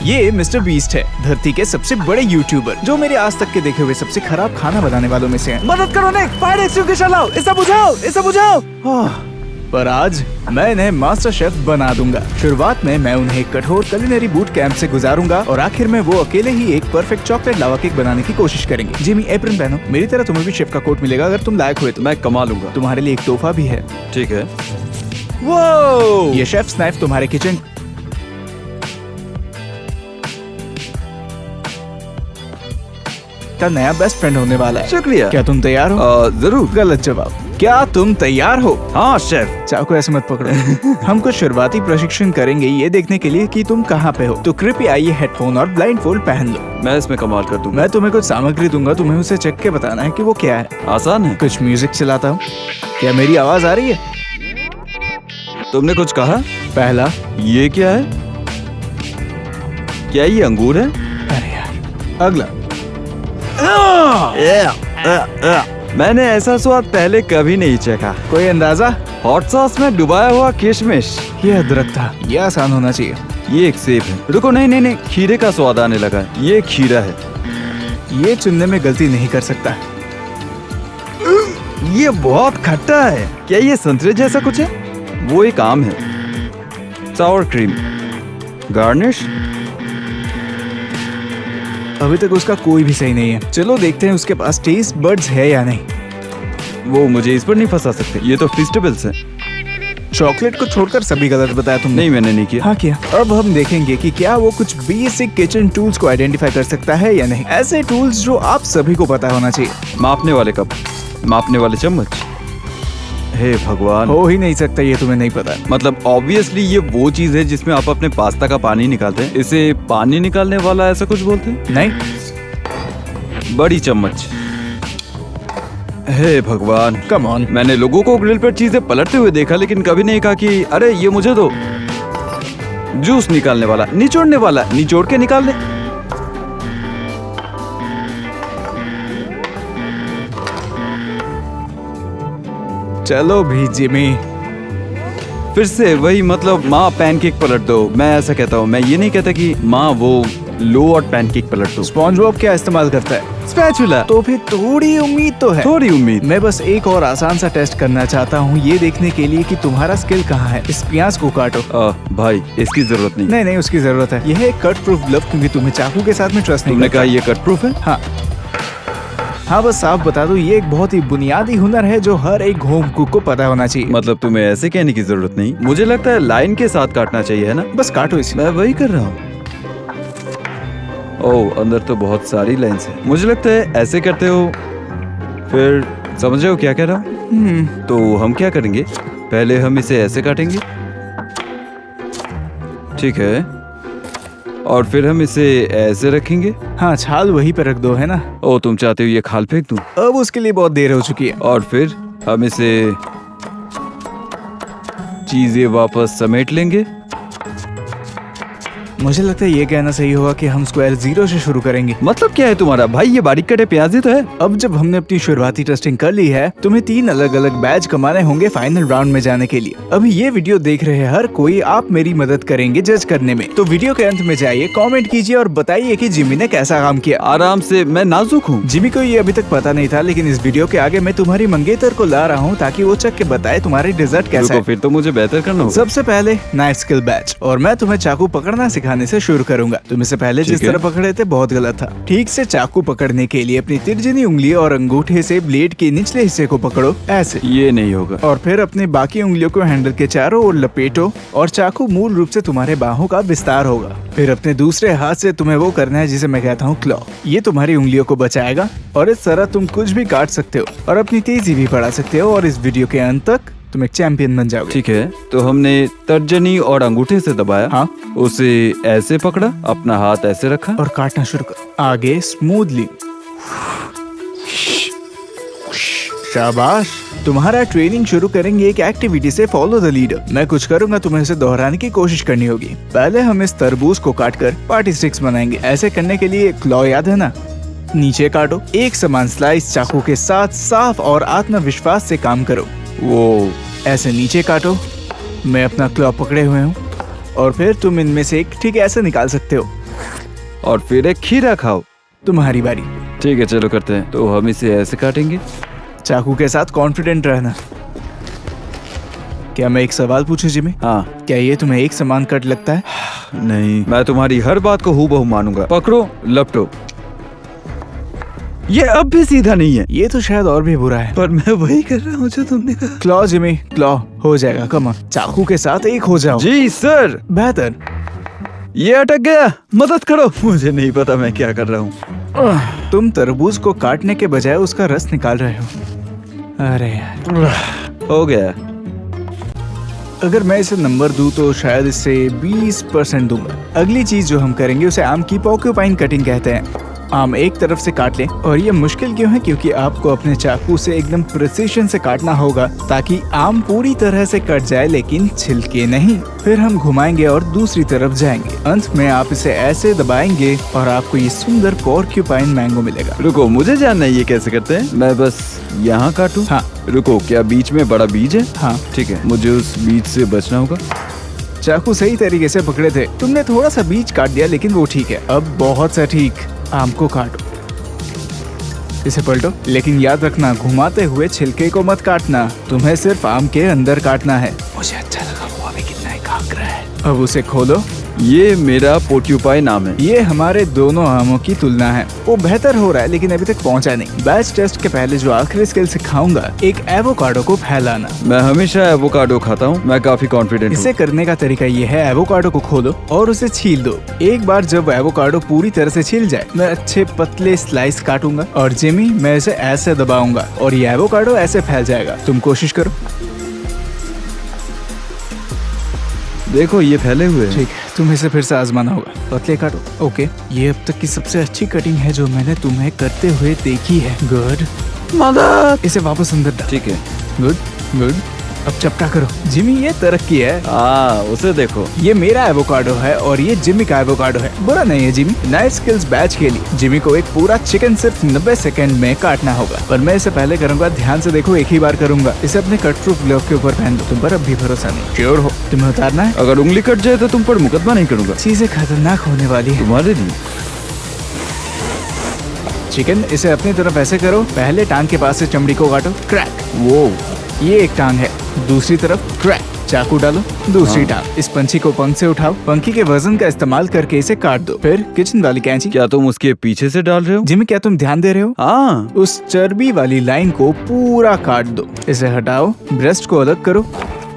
ये mister beast है, धरती के सबसे बड़े यूट्यूबर, जो मेरे आज तक के देखे हुए सबसे खराब खाना बनाने वालों में से हैं। मदद करो निक, फायर एक्सटिंग्विशर लाओ, इसे बुझाओ, इसे बुझाओ। पर आज मैं इन्हें मास्टर शेफ बना दूंगा। शुरुआत में मैं उन्हें एक कठोर कुलिनरी बूट कैंप से गुजारूंगा और आखिर में वो अकेले ही एक परफेक्ट चॉकलेट लावा केक बनाने की कोशिश करेंगे। जिमी एप्रन पहनो, मेरी तरह तुम्हें भी शेफ का कोट मिलेगा अगर तुम लायक हुए तो। मैं कमा लूंगा। तुम्हारे लिए एक तोहफा भी है। ठीक है। वो ये शेफ्स नाइफ तुम्हारे किचन का नया बेस्ट फ्रेंड होने वाला है। शुक्रिया। क्या तुम तैयार हो? जरूर। गलत जवाब। क्या तुम तैयार हो? हाँ शेफ। चाकू ऐसे मत पकड़ो। हम कुछ शुरुआती प्रशिक्षण करेंगे ये देखने के लिए कि तुम कहाँ पे हो। तो कृपया ये हेडफोन और ब्लाइंडफोल्ड पहन लो। मैं इसमें कमाल कर दूंगा। मैं तुम्हें कुछ सामग्री दूंगा, तुम्हें उसे चेक के बताना है कि वो क्या है। आसान है। कुछ म्यूजिक चलाता हूँ। क्या मेरी आवाज आ रही है? तुमने कुछ कहा? पहला। ये क्या है? क्या ये अंगूर है? अरे यार। अगला। मैंने ऐसा स्वाद पहले कभी नहीं चखा। कोई अंदाजा? हॉट सॉस में डुबाया हुआ किशमिश। ये अदरक था। ये आसान होना चाहिए। ये एक सेब है। रुको, नहीं, खीरे का स्वाद आने लगा। ये खीरा है। ये चुनने में गलती नहीं कर सकता। ये बहुत खट्टा है। क्या ये संतरे जैसा कुछ है? वो एक आम है। सावर क्रीम, गार्निश। अभी तक उसका कोई भी सही नहीं है। चलो देखते हैं उसके पास टेस्ट बड्स है या नहीं। वो मुझे इस पर नहीं फंसा सकते। ये तो फेस्टिवल्स है। चॉकलेट को छोड़कर सभी गलत बताया तुमने। नहीं, मैंने नहीं किया। हाँ किया। अब हम देखेंगे कि क्या वो कुछ बेसिक किचन टूल्स को आइडेंटिफाई कर सकता है या नहीं। ऐसे टूल्स जो आप सभी को पता होना चाहिए। मापने वाले कप, मापने वाले चम्मच। हे भगवान, हो ही नहीं सकता ये तुम्हें नहीं पता। मतलब ऑब्वियसली ये वो चीज है जिसमें आप अपने पास्ता का पानी निकालते हैं। इसे पानी निकालने वाला ऐसा कुछ बोलते हैं? नहीं। बड़ी चम्मच। हे भगवान, कम ऑन। मैंने लोगों को ग्रिल पर चीजें पलटते हुए देखा, लेकिन कभी नहीं कहा कि अरे ये मुझे दो। जूस निकालने वाला, निचोड़ने वाला, निचोड़ के निकाल ले। चलो भी जिमी। फिर से वही, मतलब माँ पैनकेक पलट दो। मैं ऐसा कहता हूँ, मैं ये नहीं कहता कि माँ वो लो और पैनकेक पलट दो। स्पॉन्ज बॉब क्या इस्तेमाल करता है? स्पैचुला। तो फिर थोड़ी उम्मीद तो है। थोड़ी उम्मीद। मैं बस एक और आसान सा टेस्ट करना चाहता हूँ, ये देखने के लिए कि तुम्हारा स्किल कहाँ है। इस प्याज को काटो। भाई इसकी जरूरत नहीं। नहीं, उसकी जरूरत है। यह एक कट प्रूफ ग्लव, क्योंकि तुम्हें चाकू के साथ में ट्रस्ट नहीं तुमने करता। कहा ये कट प्रूफ है? हाँ, बस साफ बता दूं, ये एक बहुत ही बुनियादी हुनर है जो हर एक होम कुक को पता होना चाहिए। मतलब तुम्हें ऐसे कहने की जरूरत नहीं। मुझे लगता है लाइन के साथ काटना चाहिए, है ना? बस काटो इसे। मैं वही कर रहा हूँ। ओह, अंदर तो बहुत सारी लाइन्स हैं। मुझे लगता है ऐसे करते हो। फिर समझ रहे हो क्या कह रहा हूँ? तो हम क्या करेंगे, पहले हम इसे ऐसे काटेंगे, ठीक है, और फिर हम इसे ऐसे रखेंगे। हाँ, छाल वहीं पे रख दो, है ना? ओ, तुम चाहते हो ये खाल फेंक दूं? अब उसके लिए बहुत देर हो चुकी है। और फिर हम इसे चीजें वापस समेट लेंगे। मुझे लगता है ये कहना सही होगा कि हम स्क्वायर 0 से शुरू करेंगे। मतलब क्या है तुम्हारा? भाई ये बारीक कटे प्याज ही तो है। अब जब हमने अपनी शुरुआती टेस्टिंग कर ली है, तुम्हें 3 अलग अलग बैच कमाने होंगे फाइनल राउंड में जाने के लिए। अभी ये वीडियो देख रहे हर कोई आप मेरी मदद करेंगे जज करने में। तो वीडियो के अंत में जाइए, कमेंट कीजिए और बताइए कि जिमी ने कैसा काम किया। आराम से, मैं नाजुक हूँ। जिमी को ये अभी तक पता नहीं था, लेकिन इस वीडियो के आगे मैं तुम्हारी मंगेतर को ला रहा हूँ ताकि वो चख के बताए तुम्हारी डिजर्ट कैसा है। फिर तो मुझे बेहतर करना होगा। सबसे पहले नाइफ स्किल बैच, और मैं तुम्हें चाकू पकड़ना सिखाने से शुरू करूंगा। तुम इससे पहले जिस तरह पकड़े थे बहुत गलत था। ठीक से चाकू पकड़ने के लिए अपनी तिरछी उंगली और अंगूठे से ब्लेड के निचले हिस्से को पकड़ो, ऐसे। ये नहीं होगा। और फिर अपनी बाकी उंगलियों को हैंडल के चारों ओर लपेटो और चाकू मूल रूप से तुम्हारे बाहों का विस्तार होगा। फिर अपने दूसरे हाथ से तुम्हें वो करना है जिसे मैं कहता हूँ क्लॉ। ये तुम्हारी उंगलियों को बचाएगा और इस तरह तुम कुछ भी काट सकते हो और अपनी तेजी भी बढ़ा सकते हो, और इस वीडियो के अंत तक तुम एक चैंपियन बन जाओगे। ठीक है, तो हमने तर्जनी और अंगूठे से दबाया। हाँ। उसे ऐसे पकड़ा, अपना हाथ ऐसे रखा और काटना शुरू कर। आगे स्मूथली। शाबाश। तुम्हारा ट्रेनिंग शुरू करेंगे एक एक्टिविटी से, फॉलो द लीडर। मैं कुछ करूंगा, तुम्हें उसे दोहराने की कोशिश करनी होगी। पहले हम इस तरबूज को काटकर पार्टी स्टिक्स बनाएंगे। ऐसे करने के लिए क्लॉ याद है ना? नीचे काटो, एक समान स्लाइस चाकू के साथ साफ और आत्मविश्वास से काम करो। वो ऐसे नीचे काटो। मैं अपना क्लॉ पकड़े हुए हूँ। और फिर तुम इनमें से एक ठीक ऐसे निकाल सकते हो। और फिर एक खीरा खाओ। तुम्हारी बारी। ठीक है चलो करते हैं। तो हम इसे ऐसे काटेंगे। चाकू के साथ कॉन्फिडेंट रहना। क्या मैं एक सवाल पूछूं जिमी? हाँ। क्या ये तुम्हें एक समान कट लगता है? नहीं, मैं तुम्हारी हर बात को हूबहू मानूंगा। पकड़ो, लपटो। ये अब भी सीधा नहीं है। ये तो शायद और भी बुरा है। पर मैं वही कर रहा हूँ जो तुमने कहा। क्लॉ जिमी, क्लॉ हो जाएगा। कम ऑन, चाकू के साथ एक हो जाओ। जी सर। बेहतर। ये अटक गया, मदद करो। मुझे नहीं पता मैं क्या कर रहा हूँ। तुम तरबूज को काटने के बजाय उसका रस निकाल रहे हो। अरे यार। हो गया। अगर मैं इसे नंबर दूं तो शायद इसे 20% दूंगा। अगली चीज जो हम करेंगे उसे आम की पोर्क्यूपाइन कटिंग कहते हैं। आम एक तरफ से काट लें। और ये मुश्किल क्यों है? क्योंकि आपको अपने चाकू से एकदम प्रिसिशन से काटना होगा ताकि आम पूरी तरह से कट जाए लेकिन छिलके नहीं। फिर हम घुमाएंगे और दूसरी तरफ जाएंगे। अंत में आप इसे ऐसे दबाएंगे और आपको ये सुंदर पोर्क्यूपाइन मैंगो मिलेगा। रुको, मुझे जानना है ये कैसे करते हैं। मैं बस यहाँ काटूं? हाँ। रुको, क्या बीच में बड़ा बीज है? हाँ। ठीक है, मुझे उस बीज से बचना होगा। चाकू सही तरीके से पकड़े थे। तुमने थोड़ा सा बीज काट दिया लेकिन वो ठीक है। अब बहुत सटीक आम को काटो। इसे पलटो, लेकिन याद रखना घुमाते हुए छिलके को मत काटना। तुम्हें सिर्फ आम के अंदर काटना है। मुझे अच्छा लगा वो अभी कितना एकाग्र है। अब उसे खोलो। ये मेरा पोर्क्यूपाइन आम है। ये हमारे दोनों आमों की तुलना है। वो बेहतर हो रहा है लेकिन अभी तक पहुंचा नहीं। बैच टेस्ट के पहले जो आखिरी स्किल सिखाऊंगा, एक एवोकाडो को फैलाना। मैं हमेशा एवोकाडो खाता हूँ। मैं काफी कॉन्फिडेंट हूँ। इसे करने का तरीका ये है, एवोकाडो को खोलो और उसे छील दो। एक बार जब एवोकाडो पूरी तरह से छिल जाए, मैं अच्छे पतले स्लाइस काटूंगा और जिमी मैं इसे ऐसे दबाऊंगा और ये एवोकाडो ऐसे फैल जाएगा। तुम कोशिश करो। देखो ये फैले हुए हैं। ठीक है, तुम्हें इसे फिर से आजमाना होगा। पतले काटो। ओके, ये अब तक की सबसे अच्छी कटिंग है जो मैंने तुम्हें करते हुए देखी है। गुड। मदद। इसे वापस अंदर डाल। ठीक है। Good good. अब चपटा करो। जिमी ये तरक्की है। उसे देखो। ये मेरा एवोकाडो है और ये जिमी का एवोकाडो है। बुरा नहीं है जिमी। नाइस स्किल्स बैच के लिए जिमी को एक पूरा चिकन सिर्फ 90 सेकंड में काटना होगा। पर मैं इसे पहले करूंगा। ध्यान से देखो, एक ही बार करूंगा। इसे अपने कट प्रूफ ग्लव के ऊपर पहन दो। तुम पर अब भी भरोसा नहीं। श्योर हो? तुम्हें उतारना है? अगर उंगली कट जाए तो तुम पर मुकदमा नहीं करूंगा। चीजें खतरनाक होने वाली है। तुम्हारे लिए। चिकन, इसे अपनी तरफ ऐसे करो। पहले टांग के पास से चमड़ी को काटो। क्रैक। वो ये एक टांग है। दूसरी तरफ क्रैक। चाकू डालो। दूसरी टांग। इस पंछी को पंख से उठाओ। पंखी के वजन का इस्तेमाल करके इसे काट दो। फिर किचन वाली कैंची। क्या तुम उसके पीछे से डाल रहे हो? जिमी, क्या तुम ध्यान दे रहे हो? हाँ। उस चर्बी वाली लाइन को पूरा काट दो। इसे हटाओ। ब्रेस्ट को अलग करो।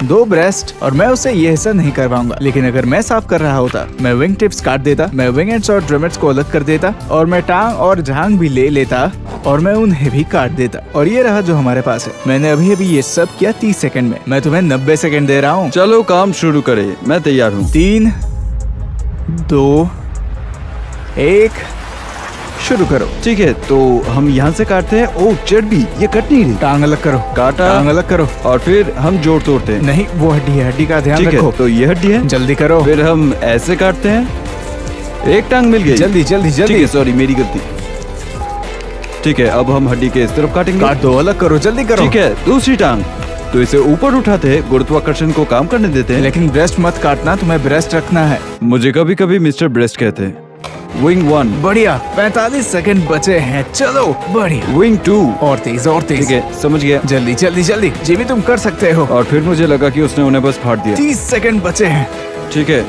2 ब्रेस्ट। और मैं उसे ये हिस्सा नहीं करवाऊंगा, लेकिन अगर मैं साफ कर रहा होता मैं विंग टिप्स काट देता। मैं विंग एंड्स और ड्रमेट्स को अलग कर देता और मैं टांग और झांग भी ले लेता और मैं उन्हें भी काट देता। और ये रहा जो हमारे पास है। मैंने अभी अभी ये सब किया 30 सेकंड में। मैं तुम्हें 90 सेकंड दे रहा हूँ। चलो काम शुरू करें, मैं तैयार हूँ। 3, 2, 1, शुरू करो। ठीक है, तो हम यहाँ से काटते हैं। ओह चर्बी, ये कट नहीं रही। टांग अलग करो। काटा। टांग अलग करो। और फिर हम जोड़ तोड़ते हैं। नहीं, वो हड्डी है। हड्डी का ध्यान ठीक रखो। है, तो ये हड्डी है। जल्दी करो। फिर हम ऐसे काटते हैं। एक टांग मिल गई। जल्दी जल्दी ठीक जल्दी। है, सॉरी मेरी गलती। ठीक है, अब हम हड्डी के इस तरफ काटेंगे। काट दो। अलग करो। जल्दी करो। ठीक है, दूसरी टांग। तो इसे ऊपर उठाते हैं, गुरुत्वाकर्षण को काम करने देते हैं। लेकिन ब्रेस्ट मत काटना, तुम्हें ब्रेस्ट रखना है। मुझे कभी कभी मिस्टर ब्रेस्ट कहते हैं। विंग 1। बढ़िया। 45 सेकंड बचे हैं। चलो बढ़िया। विंग 2। और तेज और तेज। ठीक है, समझ गया। जल्दी जल्दी जल्दी। जिमी तुम कर सकते हो। और फिर मुझे लगा कि उसने उन्हें बस फाड़ दिया। 30 सेकंड बचे हैं। ठीक है,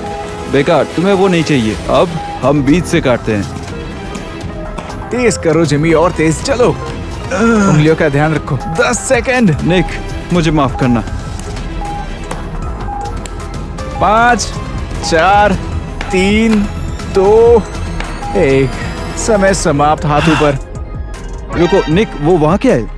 बेकार, तुम्हें वो नहीं चाहिए। अब हम बीच से काटते हैं। तेज करो जिमी, और तेज। चलो, उंगलियों का ध्यान रखो। 10 सेकंड। निक, मुझे माफ करना। 5, 4, 3, 2, 1। समय समाप्त। हाथ ऊपर। रुको निक, वो वहाँ क्या है?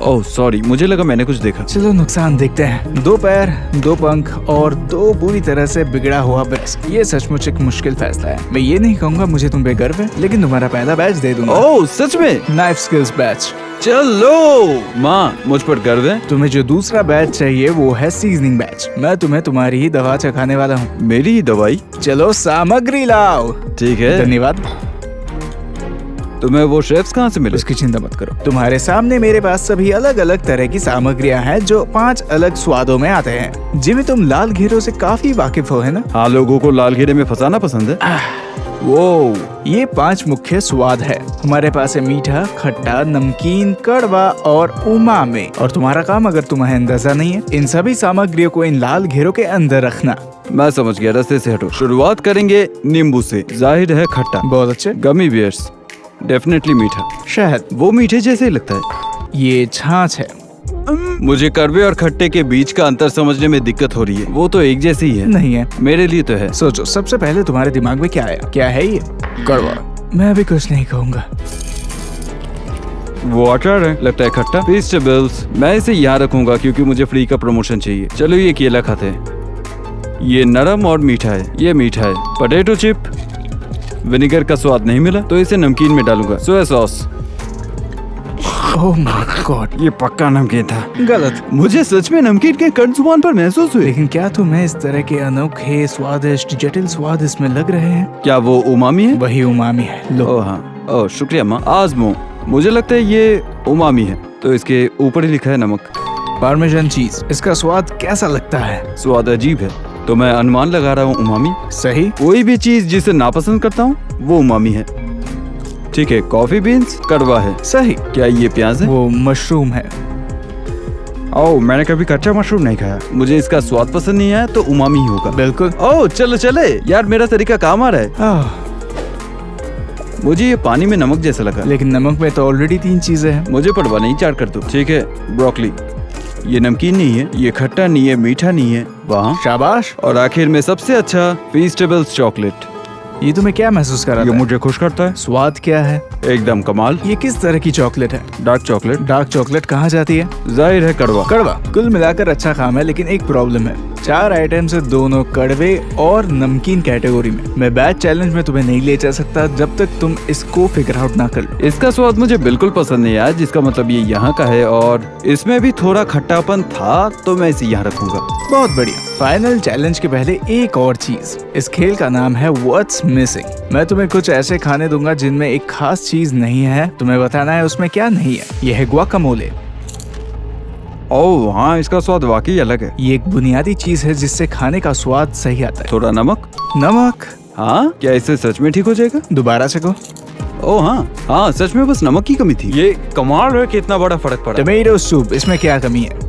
ओह सॉरी, मुझे लगा मैंने कुछ देखा। चलो नुकसान देखते हैं। 2 पैर, 2 पंख और 2 बुरी तरह से बिगड़ा हुआ ब्रेस्ट। ये सचमुच एक मुश्किल फैसला है। मैं ये नहीं कहूंगा मुझे तुम पे गर्व है, लेकिन तुम्हारा पहला बैच दे दूंगा। ओह सच में? Knife skills batch. चलो माँ, मुझ पर गर्व है। तुम्हें जो दूसरा बैच चाहिए वो है सीजनिंग बैच। मैं तुम्हें तुम्हारी ही दवा चखाने वाला हूँ। मेरी ही दवाई? चलो सामग्री लाओ। ठीक है। धन्यवाद। तुम्हें वो शेफ्स कहाँ से मिले? उसकी चिंता मत करो, तुम्हारे सामने मेरे पास सभी अलग अलग तरह की सामग्रियां हैं जो 5 अलग स्वादों में आते हैं। जिमी, तुम लाल घेरों से काफी वाकिफ हो, है ना? हाँ, लोगों को लाल घेरे में फंसाना पसंद है। वो ये 5 मुख्य स्वाद है। हमारे पास है मीठा, खट्टा, नमकीन, कड़वा और उमामी। और तुम्हारा काम, अगर तुम्हें अंदाजा नहीं है, इन सभी सामग्रियों को इन लाल घेरों के अंदर रखना। मैं समझ गया, रास्ते से हटो। शुरुआत करेंगे नींबू से। जाहिर है खट्टा। बहुत अच्छे। गमी बियर्स, डेफिनेटली मीठा। शहद, वो मीठे जैसे ही लगता है। ये छाछ है। मुझे कड़वे और खट्टे के बीच का अंतर समझने में दिक्कत हो रही है। वो तो एक जैसे ही है। नहीं है, मेरे लिए तो है। सोचो, सबसे पहले तुम्हारे दिमाग में क्या आया? क्या है ये? कड़वा। मैं भी कुछ नहीं कहूँगा। वो अचार है, लगता है खट्टा। वेजिटेबल्स, मैं इसे यहाँ रखूंगा क्योंकि मुझे फ्री का प्रमोशन चाहिए। चलो ये केला खाते हैं। ये नरम और मीठा है। ये मीठा है। पोटैटो चिप, विनेगर का स्वाद नहीं मिला तो इसे नमकीन में डालूंगा। Soya sauce, oh my God, ये पक्का नमकीन था। गलत। मुझे सच में नमकीन के कण जुबान पर महसूस हुए। लेकिन क्या तुम्हें इस तरह के अनोखे, स्वादिष्ट, जटिल स्वाद इसमें लग रहे हैं? क्या वो उमामी है? वही उमामी है। लो। ओह हाँ, ओह शुक्रिया माँ। आजमो। मुझे लगता है ये उमामी है, तो इसके ऊपर ही लिखा है नमक। पार्मेजान चीज, इसका स्वाद कैसा लगता है? स्वाद अजीब है, तो मैं अनुमान लगा रहा हूँ उमामी। सही। कोई भी चीज जिसे नापसंद करता हूँ वो उमामी है। ठीक है, कॉफी बीन्स कड़वा है। सही। क्या ये प्याज है? वो मशरूम है। ओह, मैंने कभी कच्चा मशरूम नहीं खाया। मुझे इसका स्वाद पसंद नहीं आया तो उमामी ही होगा। बिल्कुल। ओह चलो चले यार, मेरा तरीका काम आ रहा है। आह, मुझे ये पानी में नमक जैसा लगा। लेकिन नमक में तो ऑलरेडी 3 चीजें हैं। मुझे पड़वा नहीं, चाट कर दो। ठीक है, ब्रोकली। ये नमकीन नहीं है, ये खट्टा नहीं है, मीठा नहीं है। वाह, शाबाश। और आखिर में सबसे अच्छा, वेजिटेबल्स चॉकलेट। ये तुम्हें क्या महसूस कर ये रहा है? मुझे खुश करता है। स्वाद क्या है? एकदम कमाल। ये किस तरह की चॉकलेट है? Dark chocolate. डार्क चॉकलेट कहाँ जाती है? जाहिर है कड़वा। कड़वा। कुल मिलाकर अच्छा काम है, लेकिन एक प्रॉब्लम है। 4 आइटम से दोनों कड़वे और नमकीन कैटेगरी में। मैं बैच चैलेंज में तुम्हें नहीं ले जा सकता जब तक तुम इसको फिगर आउट ना कर लो। इसका स्वाद मुझे बिल्कुल पसंद नहीं आया, जिसका मतलब ये यहाँ का है और इसमें भी थोड़ा खट्टापन था, तो मैं इसे यहाँ रखूंगा। बहुत बढ़िया। फाइनल चैलेंज के पहले एक और चीज। इस खेल का नाम है व्हाट्स मिसिंग। मैं तुम्हें कुछ ऐसे खाने दूंगा जिनमें एक खास चीज नहीं है। तुम्हें बताना है उसमें क्या नहीं है। यह है गुआकामोले। ओह हाँ, इसका स्वाद वाकई अलग है। ये एक बुनियादी चीज है जिससे खाने का स्वाद सही आता है। थोड़ा नमक। नमक। हाँ, क्या इससे सच में ठीक हो जाएगा? दोबारा से कहो। ओह हाँ, सच में बस नमक की कमी थी। ये कमाल है कि इतना बड़ा फर्क पड़ा। टमेटो सूप, इसमें क्या कमी है?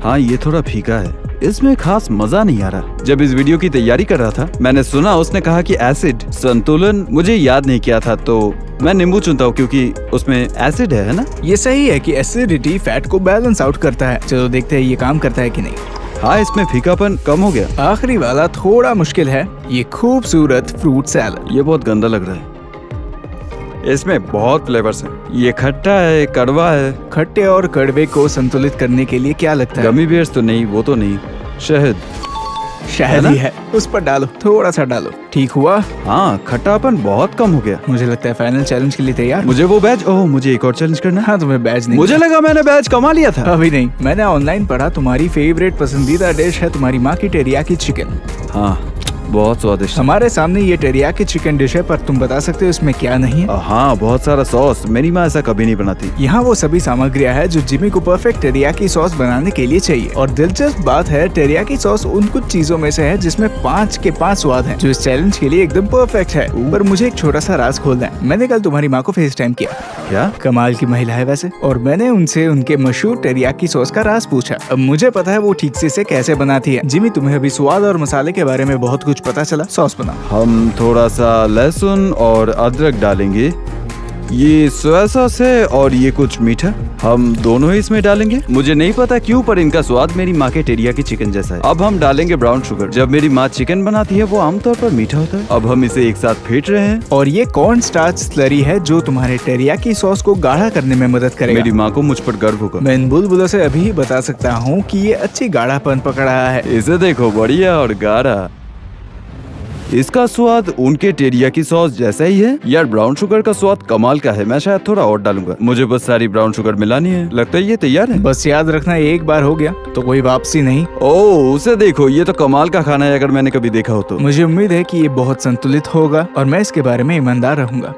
हाँ, ये थोड़ा फीका है, इसमें खास मजा नहीं आ रहा। जब इस वीडियो की तैयारी कर रहा था, मैंने सुना उसने कहा कि एसिड संतुलन मुझे याद नहीं किया था, तो मैं नींबू चुनता हूँ क्योंकि उसमें एसिड है ना? ये सही है कि एसिडिटी फैट को बैलेंस आउट करता है। चलो देखते हैं ये काम करता है कि नहीं। हाँ, इसमें फीकापन कम हो गया। आखिरी वाला थोड़ा मुश्किल है। ये खूबसूरत फ्रूट सैलड। ये बहुत गंदा लग रहा है। इसमें बहुत फ्लेवर्स हैं। ये खट्टा है, कड़वा है। खट्टे और कड़वे को संतुलित करने के लिए क्या लगता है? गमी बियर्स तो नहीं, वो तो नहीं। शहद। शहद ही है। उस पर डालो, थोड़ा सा डालो। ठीक हुआ? हाँ, खट्टापन बहुत कम हो गया। मुझे लगता है फाइनल चैलेंज के लिए तैयार। मुझे वो बैच, ओह मुझे एक और चैलेंज करना है। हाँ, तुम्हें बैच नहीं। मुझे लगा मैंने बैच कमा लिया था। अभी नहीं, मैंने ऑनलाइन पढ़ा तुम्हारी फेवरेट पसंदीदा डिश है तुम्हारी माँ की टेरियाकी चिकन। हाँ, बहुत स्वादिष्ट। हमारे सामने ये टेरियाकी चिकन डिश है, पर तुम बता सकते हो इसमें क्या नहीं है? हाँ, बहुत सारा सॉस। मेरी माँ ऐसा कभी नहीं बनाती। यहाँ वो सभी सामग्रियाँ हैं जो जिमी को परफेक्ट टेरियाकी सॉस बनाने के लिए चाहिए। और दिलचस्प बात है, टेरियाकी सॉस उन कुछ चीजों में से है जिसमें 5 के 5 स्वाद हैं, जो इस चैलेंज के लिए एकदम परफेक्ट है। पर मुझे एक छोटा सा राज खोलना है। मैंने कल तुम्हारी माँ को फेस टाइम किया। क्या? कमाल की महिला है वैसे। और मैंने उनसे उनके मशहूर टेरियाकी सॉस का राज पूछा। अब मुझे पता है वो ठीक से इसे कैसे बनाती है। जिमी, तुम्हें अभी स्वाद और मसाले के बारे में बहुत कुछ पता चला। सॉस बनाओ। हम थोड़ा सा लहसुन और अदरक डालेंगे। ये सोया सॉस है और ये कुछ मीठा। हम दोनों ही इसमें डालेंगे। मुझे नहीं पता क्यों, पर इनका स्वाद मेरी माँ के टेरियाकी चिकन जैसा है। अब हम डालेंगे ब्राउन शुगर। जब मेरी माँ चिकन बनाती है वो आमतौर पर मीठा होता है। अब हम इसे एक साथ फेंट रहे हैं। और ये कॉर्न स्टार्च स्लरी है जो तुम्हारे टेरियाकी सॉस को गाढ़ा करने में मदद करेगा। मेरी माँ को मुझ पर गर्व होगा। मैं इन बुलबुलों से अभी ही बता सकता हूँ कि ये अच्छी गाढ़ापन पकड़ रहा है। इसे देखो, बढ़िया और गाढ़ा। इसका स्वाद उनके टेरियाकी सॉस जैसा ही है। यार, ब्राउन शुगर का स्वाद कमाल का है। मैं शायद थोड़ा और डालूंगा। मुझे बस सारी ब्राउन शुगर मिलानी है। लगता है ये तैयार है। बस याद रखना, एक बार हो गया तो कोई वापसी नहीं। ओह, उसे देखो, ये तो कमाल का खाना है अगर मैंने कभी देखा हो तो। मुझे उम्मीद है कि ये बहुत संतुलित होगा और मैं इसके बारे में ईमानदार रहूंगा।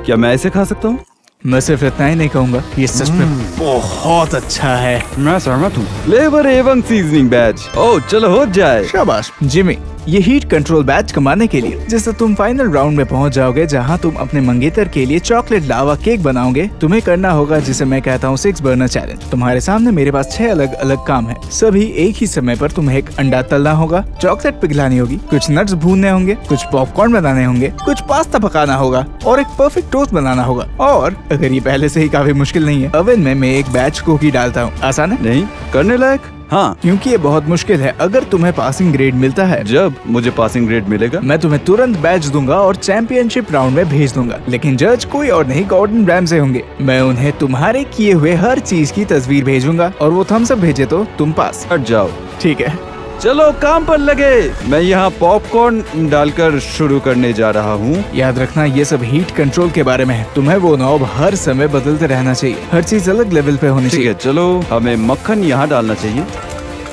क्या मैं इसे खा सकता हूँ? मैं सिर्फ इतना ही नहीं कहूंगा, ये सच में बहुत अच्छा है। मैं सहमत हूँ। फ्लेवर एवं सीजनिंग बैच। ओह चलो हो जाए। शाबाश जिमी, ये हीट कंट्रोल बैच कमाने के लिए जिससे तुम फाइनल राउंड में पहुंच जाओगे, जहां तुम अपने मंगेतर के लिए चॉकलेट लावा केक बनाओगे, तुम्हें करना होगा जिसे मैं कहता हूँ 6 बर्नर चैलेंज। तुम्हारे सामने मेरे पास 6 अलग अलग काम है, सभी एक ही समय पर। तुम्हें एक अंडा तलना होगा, चॉकलेट पिघलानी होगी, कुछ नट्स भूनने होंगे, कुछ पॉपकॉर्न बनाने होंगे, कुछ पास्ता पकाना होगा और एक परफेक्ट टोस्ट बनाना होगा। और अगर ये पहले से ही काफी मुश्किल नहीं है, ओवन में मैं एक बैच कुकी डालता हूँ। आसान है नहीं करने लायक? हाँ, क्योंकि ये बहुत मुश्किल है। अगर तुम्हें पासिंग ग्रेड मिलता है, जब मुझे पासिंग ग्रेड मिलेगा मैं तुम्हें तुरंत बैच दूंगा और चैंपियनशिप राउंड में भेज दूंगा। लेकिन जज कोई और नहीं, गॉर्डन रैमसे होंगे। मैं उन्हें तुम्हारे किए हुए हर चीज की तस्वीर भेजूंगा और वो थम्स अप भेजे तो तुम पास। हट जाओ। ठीक है, चलो काम पर लगे। मैं यहाँ पॉपकॉर्न डालकर शुरू करने जा रहा हूँ। याद रखना ये सब हीट कंट्रोल के बारे में है। तुम्हें वो नॉब हर समय बदलते रहना चाहिए, हर चीज अलग लेवल पे होनी ठीक चाहिए। है, चलो हमें मक्खन यहाँ डालना चाहिए।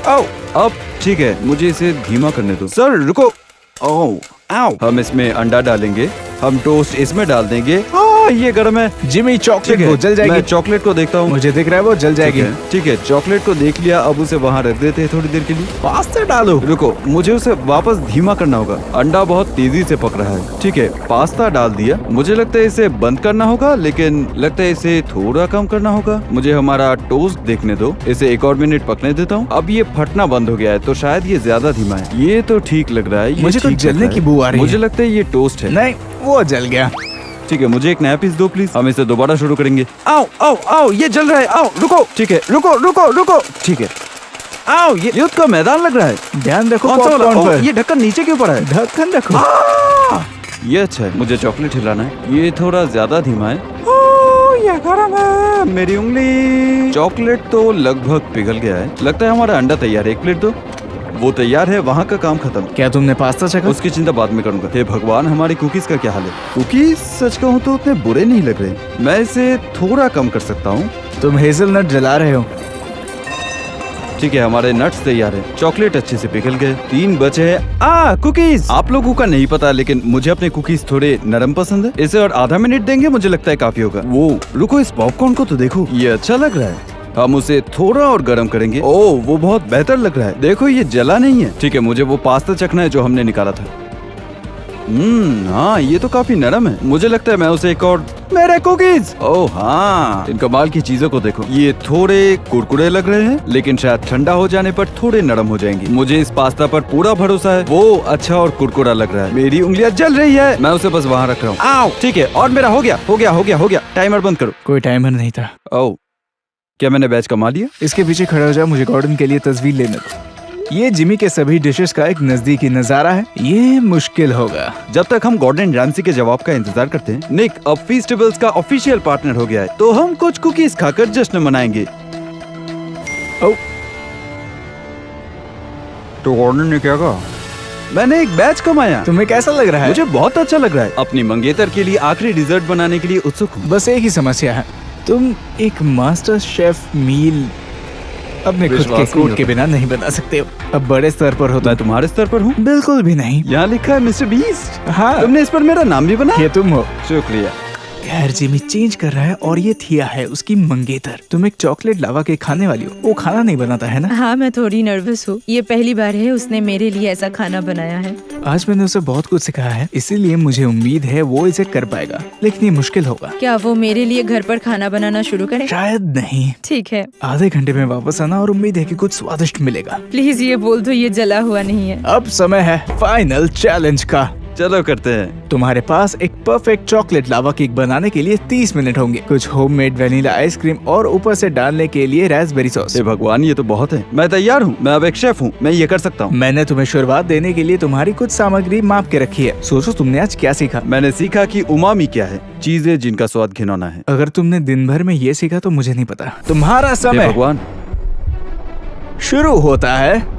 आओ अब ठीक है, मुझे इसे धीमा करने दो। सर रुको। आओ आओ, हम इसमें अंडा डालेंगे, हम टोस्ट इसमें डाल देंगे। ये गर्म है। जिमी चॉकलेट वो जल मैं जाएगी। चॉकलेट को देखता हूँ। मुझे दिख रहा है वो जल जाएगी। ठीक है, चॉकलेट को देख लिया। अब उसे वहाँ रख देते हैं थोड़ी देर के लिए। पास्ता डालो। रुको, मुझे उसे वापस धीमा करना होगा। अंडा बहुत तेजी से पक रहा है। ठीक है, पास्ता डाल दिया। मुझे लगता है इसे बंद करना होगा, लेकिन लगता है इसे थोड़ा कम करना होगा। मुझे हमारा टोस्ट देखने दो, इसे 1 और मिनट पकने देता हूँ। अब ये फटना बंद हो गया है, तो शायद ये ज्यादा धीमा है। ये तो ठीक लग रहा है। ये मुझे तो ठीक लग जलने रहा की है। बू आ रही है। मुझे लगता है ये टोस्ट है। नहीं, वो जल गया। ठीक है, मुझे एक नया पीस दो प्लीज। हम इसे दोबारा शुरू करेंगे। आओ आओ आओ, ये जल रहा है। आओ रुको। ठीक है, रुको रुको रुको। ठीक है, आओ, ये युद्ध का मैदान लग रहा है। ध्यान रखो कौन सा वाला? पॉपकॉर्न ओह, पर। ये ढक्कन नीचे क्यों पड़ा है? ढक्कन रखो। ये अच्छा है। मुझे चॉकलेट हिलाना है। ये थोड़ा ज्यादा धीमा है। ओह, ये गरम है। मेरी उंगली। चॉकलेट तो लगभग पिघल गया है। लगता है हमारा अंडा तैयार है। 1 प्लेट दो। वो तैयार है, वहाँ का काम खत्म। क्या तुमने पास्ता चखा? उसकी चिंता बाद में करूंगा। हे भगवान, हमारी कुकीज का क्या हाल है? कुकीज सच कहूँ तो उतने बुरे नहीं लग रहे। मैं इसे थोड़ा कम कर सकता हूँ। तुम हेजलनट जला रहे हो। ठीक है, हमारे नट्स तैयार है। चॉकलेट अच्छे से पिघल गए। 3 बचे हैं। कुकीज। आप लोगों का नहीं पता, लेकिन मुझे अपने कुकीज थोड़े नरम पसंद है। इसे और आधा मिनट देंगे, मुझे लगता है काफी होगा। वो रुको, इस पॉपकॉर्न को तो देखो, ये अच्छा लग रहा है। हम उसे थोड़ा और गर्म करेंगे। ओह, वो बहुत बेहतर लग रहा है। देखो, ये जला नहीं है। ठीक है, मुझे वो पास्ता चखना है जो हमने निकाला था। हाँ, ये तो काफी नरम है। मुझे लगता है मैं उसे एक और। मेरे कुकीज। ओह हाँ, इन कमाल की चीजों को देखो। ये थोड़े कुरकुरे लग रहे हैं, लेकिन शायद ठंडा हो जाने पर थोड़े नरम हो जाएंगे। मुझे इस पास्ता पर पूरा भरोसा है। वो अच्छा और कुरकुरा लग रहा है। मेरी उंगलियां जल रही है। मैं उसे बस वहाँ रख रहा हूँ। आओ, ठीक है, और मेरा हो गया हो गया हो गया हो गया। टाइमर बंद करो। कोई टाइमर नहीं था। ओह, क्या मैंने बैच कमा लिया? इसके पीछे खड़े हो जाओ, मुझे गॉर्डन के लिए तस्वीर लेने दो। ये जिमी के सभी डिशेस का एक नजदीकी नजारा है। ये मुश्किल होगा। जब तक हम गॉर्डन रैमसी के जवाब का इंतजार करते हैं, निक अब फीस्टेबल्स का ऑफिशियल पार्टनर हो गया है, तो हम कुछ कुकीज खाकर जश्न मनाएंगे। ओह, तो गॉर्डन ने क्या कहा? मैंने एक बैच कमाया। तुम्हें कैसा लग रहा है? मुझे बहुत अच्छा लग रहा है। अपनी मंगेतर के लिए आखिरी डिजर्ट बनाने के लिए उत्सुक हूँ। बस एक ही समस्या है, तुम एक मास्टर शेफ मील अपने खुद के विश्वास नहीं कोड के बिना नहीं बना सकते हो। अब बड़े स्तर पर हो मैं तुम। तुम्हारे स्तर पर हूँ। बिल्कुल भी नहीं। यहाँ लिखा है मिस्टर बीस्ट। हाँ, तुमने इस पर मेरा नाम भी बनाया। ये तुम हो। शुक्रिया। खैर, जिमी चेंज कर रहा है और ये थिया है उसकी मंगेतर। तुम एक चॉकलेट लावा केक खाने वाली हो। वो खाना नहीं बनाता है ना? हाँ, मैं थोड़ी नर्वस हूँ। ये पहली बार है उसने मेरे लिए ऐसा खाना बनाया है। आज मैंने उसे बहुत कुछ सिखाया है, इसीलिए मुझे उम्मीद है वो इसे कर पाएगा, लेकिन ये मुश्किल होगा। क्या वो मेरे लिए घर पर खाना बनाना शुरू करे? शायद नहीं। ठीक है, आधे घंटे में वापस आना और उम्मीद है कि कुछ स्वादिष्ट मिलेगा। प्लीज ये बोल दो ये जला हुआ नहीं है। अब समय है फाइनल चैलेंज का। चलो करते हैं। तुम्हारे पास एक परफेक्ट चॉकलेट लावा केक बनाने के लिए 30 मिनट होंगे। कुछ होममेड वेनिला आइसक्रीम और ऊपर से डालने के लिए रास्पबेरी सॉस। हे भगवान, ये तो बहुत है। मैं तैयार हूँ। मैं अब एक शेफ हूँ। मैं ये कर सकता हूँ। मैंने तुम्हें शुरुआत देने के लिए तुम्हारी कुछ सामग्री माप के रखी है। सोचो तुमने आज क्या सीखा। मैंने सीखा कि उमामी क्या है, चीजें जिनका स्वाद घिनौना है। अगर तुमने दिन भर में ये सीखा तो मुझे नहीं पता। तुम्हारा हे समय भगवान। शुरू होता है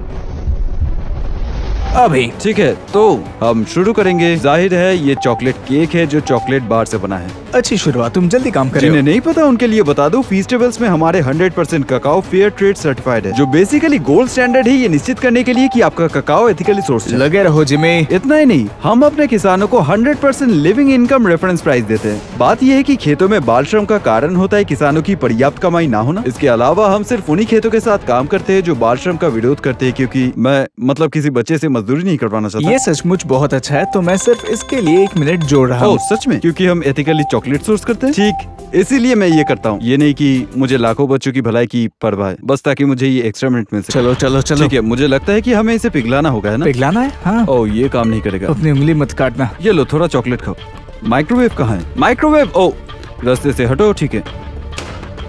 अभी। ठीक है, तो हम शुरू करेंगे। जाहिर है ये चॉकलेट केक है जो चॉकलेट बार से बना है। अच्छी शुरुआत, तुम जल्दी काम करो। जिन्हें नहीं पता उनके लिए बता दूं, फीस्टेबल्स में हमारे 100% ककाओ फेयर ट्रेड सर्टिफाइड है, जो बेसिकली गोल्ड स्टैंडर्ड है ये निश्चित करने के लिए कि आपका ककाओ एथिकली सोर्स है। लगे रहो जिमी। इतना ही नहीं, हम अपने किसानों को 100% लिविंग इनकम रेफरेंस प्राइस देते हैं। बात यह है कि खेतों में बाल श्रम का कारण होता है किसानों की पर्याप्त कमाई ना होना। इसके अलावा हम सिर्फ उन्हीं खेतों के साथ काम करते हैं जो बाल श्रम का विरोध करते हैं, क्योंकि मैं मतलब किसी बच्चे से मजदूरी नहीं करवाना चाहता। ये सचमुच बहुत अच्छा है, तो मैं सिर्फ इसके लिए 1 मिनट जोड़ रहा हूँ। सच में? क्योंकि हम एथिकली चॉकलेट सोर्स करते हैं। ठीक, इसीलिए मैं ये करता हूँ। ये नहीं कि मुझे लाखों बच्चों की भलाई की परवाह है, बस ताकि मुझे ये एक्स्ट्रा मिनट मिल सके। चलो चलो चलो। ठीक है, मुझे लगता है कि हमें इसे पिघलाना होगा, है ना? पिघलाना है? हाँ। ओह, ये काम नहीं करेगा। अपनी उंगली मत काटना। ये लो, थोड़ा चॉकलेट खाओ। माइक्रोवेव कहाँ है? माइक्रोवेव, ओ रास्ते से हटो। ठीक है,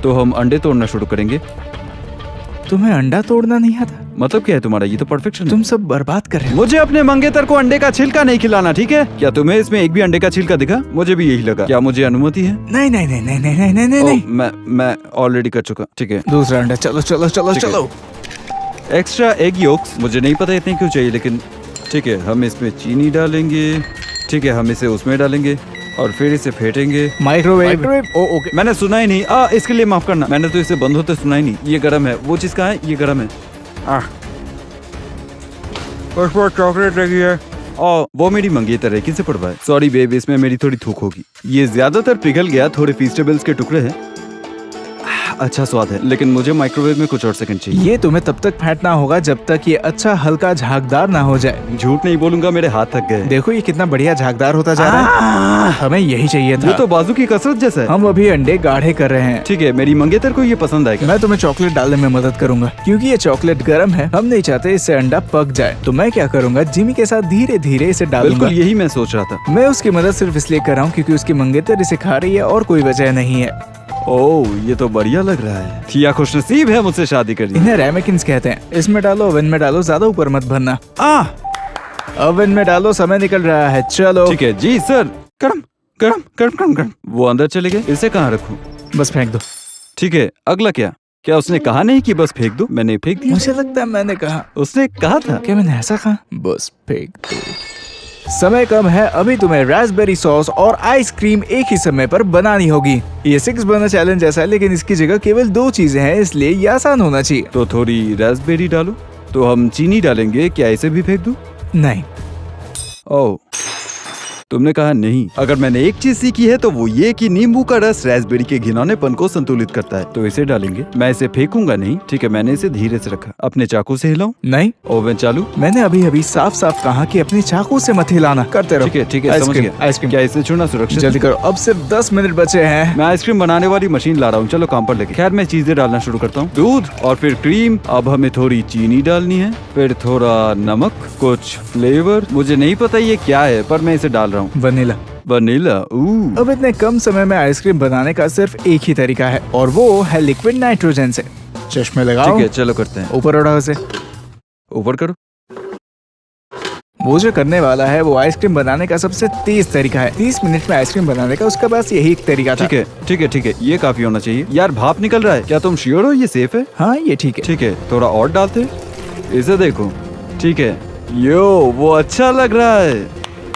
तो हम अंडे तोड़ना शुरू करेंगे। तुम्हें अंडा तोड़ना नहीं आता? मतलब क्या है तुम्हारा? ये तो परफेक्शन है। तुम सब बर्बाद कर रहे हो। मुझे अपने मंगेतर को अंडे का छिलका नहीं खिलाना, ठीक है? क्या तुम्हें इसमें एक भी अंडे का छिलका दिखा? मुझे भी यही लगा। क्या मुझे अनुमति है? नहीं नहीं नहीं नहीं नहीं नहीं नहीं नहीं, नहीं। मैं ऑलरेडी कर चुका। ठीक है, दूसरा अंडा। चलो चलो चलो ठीक है। चलो। एक्स्ट्रा एग योक्स, मुझे नहीं पता इतने क्यों चाहिए, लेकिन ठीक है। हम इसमें चीनी डालेंगे। ठीक है, हम इसे उसमें डालेंगे और फिर इसे फेंटेंगे। माइक्रोवेव। ओ ओके। मैंने सुना ही नहीं। इसके लिए माफ करना, मैंने तो इसे बंद होते सुना ही नहीं। ये गर्म है। वो चीज कहाँ है? ये गर्म है। उस पर चॉकलेट लगी है। वो मेरी मंगेतर है, किसे पड़वा है? सॉरी बेबी, इसमें मेरी थोड़ी थूक होगी। ये ज्यादातर पिघल गया, थोड़े फीस्टेबल्स के टुकड़े हैं। अच्छा स्वाद है, लेकिन मुझे माइक्रोवेव में कुछ और सेकंड चाहिए। ये तुम्हें तब तक फेंटना होगा जब तक ये अच्छा हल्का झागदार ना हो जाए। झूठ नहीं बोलूंगा, मेरे हाथ थक गए। देखो ये कितना बढ़िया झागदार होता जा रहा है। हमें यही चाहिए था। ये तो बाजू की कसरत जैसा है। हम अभी अंडे गाढ़े कर रहे हैं। ठीक है, मेरी मंगेतर को ये पसंद आएगा। मैं तुम्हें चॉकलेट डालने में मदद करूंगा, क्योंकि ये चॉकलेट गर्म है। हम नहीं चाहते इससे अंडा पक जाए। तो मैं क्या करूंगा, जिमी के साथ धीरे धीरे इसे डालूंगा। बिल्कुल यही मैं सोच रहा था। मैं उसकी मदद सिर्फ इसलिए कर रहा हूँ क्योंकि उसकी मंगेतर इसे खा रही है और कोई वजह नहीं है। ओह, ये तो बढ़िया लग रहा है। थिया खुशनसीब है मुझसे शादी करनी। इन्हें रेमेकिन्स कहते हैं। इसमें डालो, ओवन में डालो, ज्यादा ऊपर मत भरना। ओवन में डालो, समय निकल रहा है। चलो ठीक है जी सर। गरम गरम गरम गरम गरम। वो अंदर चले गए, इसे कहाँ रखूं? बस फेंक दो। ठीक है, अगला क्या? क्या उसने कहा नहीं कि बस फेंक दो? मैंने फेंक दिया। मुझे लगता है मैंने कहा। उसने कहा था। क्या मैंने ऐसा कहा? बस फेंक दो। समय कम है, अभी तुम्हें रास्पबेरी सॉस और आइसक्रीम एक ही समय पर बनानी होगी। ये 6 बर्नर चैलेंज जैसा है, लेकिन इसकी जगह केवल 2 चीजें हैं, इसलिए ये आसान होना चाहिए। तो थोड़ी रास्पबेरी डालो। तो हम चीनी डालेंगे, क्या इसे भी फेंक दूं? नहीं। ओह, तुमने कहा नहीं। अगर मैंने एक चीज सीखी है तो वो ये कि नींबू का रस रास्पबेरी के घिनौनेपन को संतुलित करता है। तो इसे डालेंगे। मैं इसे फेंकूंगा नहीं। ठीक है, मैंने इसे धीरे से रखा। अपने चाकू से हिलाऊं? नहीं। ओवन चालू। मैंने अभी अभी साफ साफ कहा कि अपने चाकू से मत हिलाना। करते रहो। ठीक है, समझ गया। आइसक्रीम। क्या इसे छूना सुरक्षित? जल्दी करो, अब सिर्फ 10 मिनट बचे हैं। मैं आइसक्रीम बनाने वाली मशीन ला रहा हूँ, चलो काम पर लगे। खैर, मैं चीजें डालना शुरू करता हूँ। दूध और फिर क्रीम। अब हमें थोड़ी चीनी डालनी है, फिर थोड़ा नमक, कुछ फ्लेवर। मुझे नहीं पता ये क्या है, पर मैं इसे डाल रहा हूँ। वनीला। वनीला। अब इतने कम समय में आइसक्रीम बनाने का सिर्फ एक ही तरीका है, और वो है लिक्विड नाइट्रोजन से। चश्मे लगाओ। ठीक है, चलो करते हैं। ऊपर उठाओ इसे। ऊपर करो। वो जो करने वाला है वो आइसक्रीम बनाने का सबसे तेज तरीका है। 30 मिनट में आइसक्रीम बनाने का उसका बस यही एक तरीका था। ठीक है, ये काफी होना चाहिए। यार, भाप निकल रहा है। क्या तुम श्योर हो ये सेफ है? हाँ, ये ठीक है। ठीक है, थोड़ा और डालते। इसे देखो। ठीक है, यो वो अच्छा लग रहा है।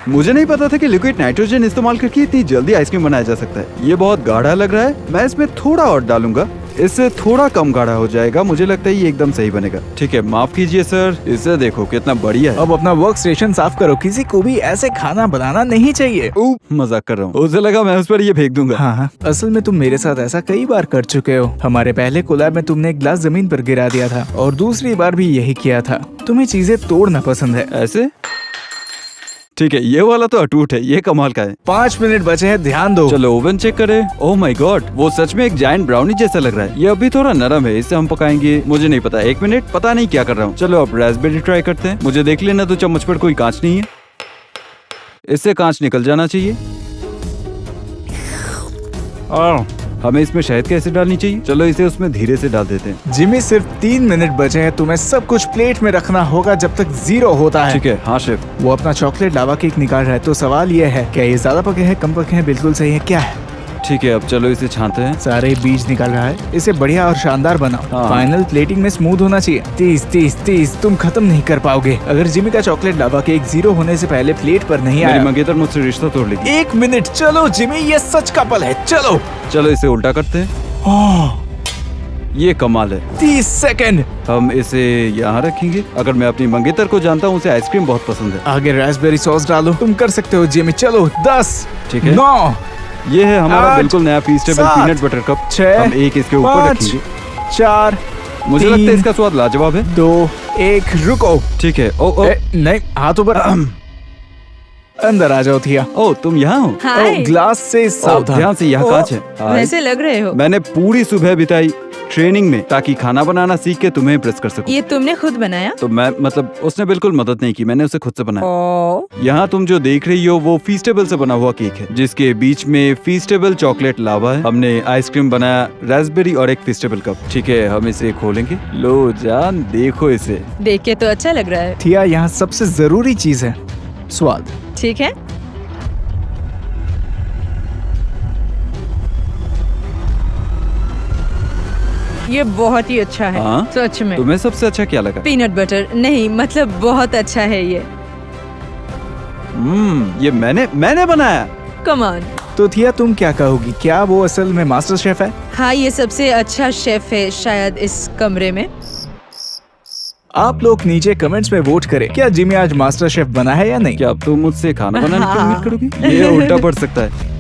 मुझे नहीं पता था कि लिक्विड नाइट्रोजन इस्तेमाल करके इतनी जल्दी आइसक्रीम बनाया जा सकता है। ये बहुत गाढ़ा लग रहा है। मैं इसमें थोड़ा और डालूंगा, इससे थोड़ा कम गाढ़ा हो जाएगा। मुझे लगता है ये एकदम सही बनेगा। ठीक है, माफ कीजिए सर। इसे देखो कितना बढ़िया है। अब अपना वर्क स्टेशन साफ करो। किसी को भी ऐसे खाना बनाना नहीं चाहिए। मजाक कर रहा हूँ। उसे लगा मैं उस पर ये फेंक दूंगा। हाँ, असल में तुम मेरे साथ ऐसा कई बार कर चुके हो। हमारे पहले कोलैब में तुमने एक ग्लास जमीन पर गिरा दिया था, और दूसरी बार भी यही किया था। तुम्हें चीजें तोड़ना पसंद है। ऐसे? ठीक है, ये वाला तो अटूट है। ये कमाल का है। 5 मिनट बचे हैं, ध्यान दो। चलो ओवन चेक करें। ओह माय गॉड, वो सच में एक जायंट ब्राउनी जैसा लग रहा है। ये अभी थोड़ा नरम है, इसे हम पकाएंगे। मुझे नहीं पता, 1 मिनट, पता नहीं क्या कर रहा हूँ। चलो अब रास्पबेरी ट्राई करते हैं। मुझे देख लेना तो चम्मच पर कोई कांच नहीं है। इससे कांच निकल जाना चाहिए। हमें इसमें शहद कैसे डालनी चाहिए? चलो इसे उसमें धीरे से डाल देते हैं। जिमी, सिर्फ 3 मिनट बचे हैं। तुम्हें सब कुछ प्लेट में रखना होगा जब तक 0 होता है। ठीक है। हाँ शेफ। वो अपना चॉकलेट लावा केक निकाल रहा है। तो सवाल ये है, क्या ये ज्यादा पके हैं, कम पके हैं, बिल्कुल सही है, क्या है? ठीक है, अब चलो इसे छानते हैं। सारे बीज निकल रहा है। इसे बढ़िया और शानदार बनाओ। हाँ। फाइनल प्लेटिंग में स्मूथ होना चाहिए। 30 तुम खत्म नहीं कर पाओगे अगर जिमी का चॉकलेट लावा केक 0 होने से पहले प्लेट पर नहीं मेरी आया। मंगेतर मुझसे रिश्ता तोड़ लेगी। 1 मिनट, चलो जिमी, ये सच का पल है। चलो। चलो इसे उल्टा करते हैं। ये कमाल है। 30 सेकंड। हम इसे यहाँ रखेंगे। अगर मैं अपनी मंगेतर को जानता हूँ, उसे आइसक्रीम बहुत पसंद है। आगे रास्पबेरी सॉस डालो। तुम कर सकते हो जिमी। चलो। 10, ठीक है। 9, ये है हमारा 8, बिल्कुल नया फीस्टेबल 7, पीनट बटर कप। 6, हम एक इसके ऊपर 5, रखेंगे। 4, मुझे 3, लगता है इसका स्वाद लाजवाब है। 2, 1, रुको। ठीक है। ओ ओ नहीं, हाथों पर। अंदर आ जाओ थिया। ओ, तुम यहाँ हो? हाय। ग्लास से ओ, सावधान। ध्यान से, यहाँ ओ, कांच है। हाय। वैसे लग रहे हो। मैंने पूरी सुबह बिताई ट्रेनिंग में ताकि खाना बनाना सीख के तुम्हें इम्प्रेस कर सकूं। ये तुमने खुद बनाया? तो मैं मतलब उसने बिल्कुल मदद नहीं की, मैंने उसे खुद से बनाया। ओ, यहाँ तुम जो देख रही हो वो फीस्टेबल से बना हुआ केक है, जिसके बीच में फीस्टेबल चॉकलेट लावा है। हमने आइसक्रीम बनाया, रास्पबेरी और एक फीस्टेबल कप। ठीक है, हम इसे खोलेंगे। लो जान, देखो इसे। देख के तो अच्छा लग रहा है। थिया, यहाँ सबसे जरूरी चीज है स्वाद। ठीक है। ये बहुत ही अच्छा है। हाँ? सच में। तुम्हें सबसे अच्छा क्या लगा? पीनट बटर नहीं, मतलब बहुत अच्छा है ये। ये मैंने बनाया। Come on. तो थिया, तुम क्या कहोगी? क्या वो असल में मास्टर शेफ है? हाँ, ये सबसे अच्छा शेफ है शायद इस कमरे में। आप लोग नीचे कमेंट्स में वोट करें। क्या जिमी आज मास्टर शेफ बना है या नहीं? क्या अब तुम मुझसे खाना बनाने की हाँ। उम्मीद करोगी? ये उल्टा पड़ सकता है।